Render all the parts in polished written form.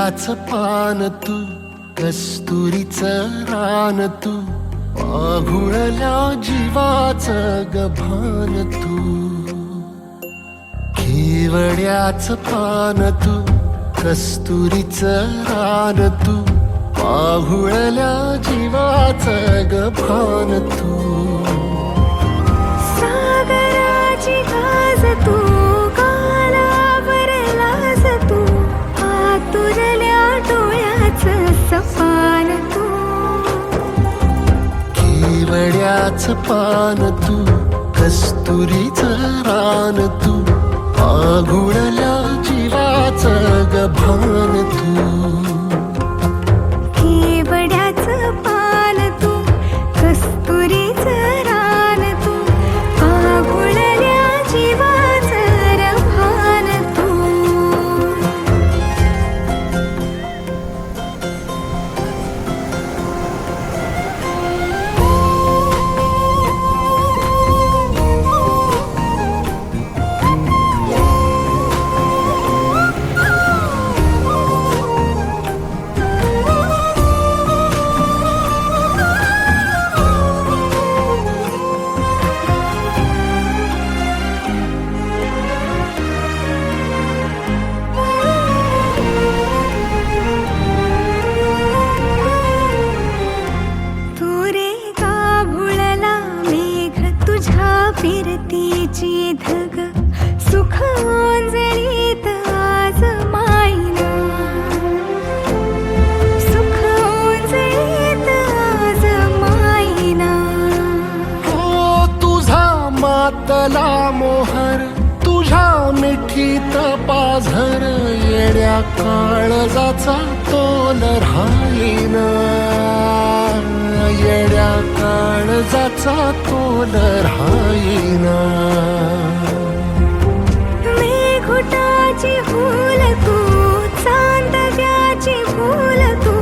केवड्याचं पान तू, कस्तुरीचं रान तू, आघुळल्या जीवाचं गभान तू. केवड्याचं पान तू, कस्तुरीचं रान तू, आघुळल्या जीवाचं गभान तू. सागराची गाज तू, गालावर लाज तू, आतुरल्या डोळ्याचं सपान तू. केवड्याचं पान तू, कस्तुरीचं रान तू, आघुळल्या जीवाचं गभान तू. केवड्याचं पान तू, कस्तुरीचं रान तू, आघुळल्या जीवाचं रभान तू. फिरतीची धग सुख ओंजळीत आज मायना, सुख ओंजळीत आज मायना. ओ तुझा मातला मोहर, तुझ्या मिठीत पाझर, येड्या काळजाचा तोल राहीना, येड्या काळजाचा तोल राहीना. मेघुटाची फूल तू, चांदव्याची फूल तू,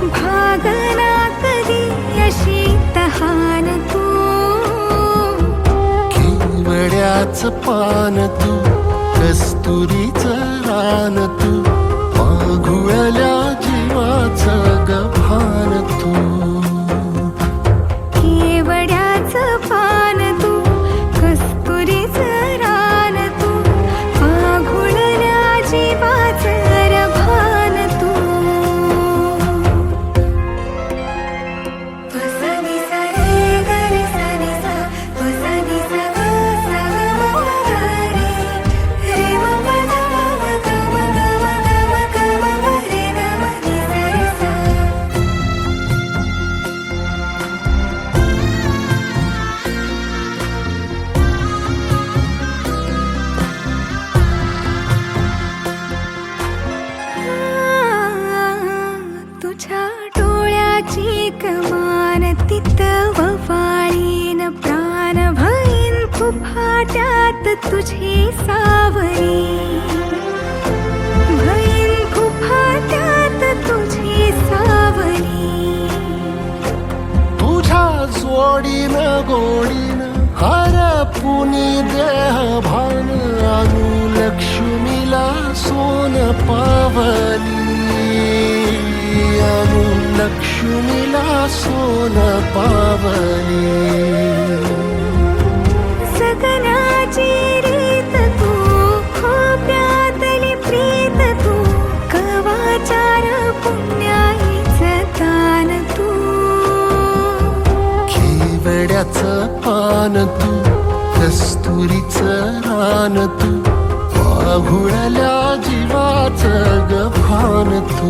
भागना कधी अशी तहान तू. केवड्याचं पान तू, कस्तुरीचं रान तू, आघुळल्या जीवाचं गभान तू. केवड्याचं पान तू, कस्तुरीचं रान तू, आघुळल्या जीवाचं रभान तू. सा नि सा रे ग रे सा नि सा, सा नि सा ग सा ग म ग रे, रे म प ध म ग म ग म ग म ग म रे ग म नि सा रे सा. तुझ्या डोळ्याची कमान तिथं ववाळीन, प्राण भईन फुफाट्यात तुझी सावरी, भईन फुफाट्यात तुझी सावरी. तुझ्या जोडीनं गोडीनं हरपुनी देह भान, आणू लक्ष्मीला सोन पावली, आणू लक्ष्मीला सोन पावली. सगनाची रीत तू, खोप्यातली प्रीत तू, कवाचार पुण्याईचं दान तू. केवड्याचं पान तू, कस्तुरीचं रान तू, आघुळल्या जीवाचं गभान तू.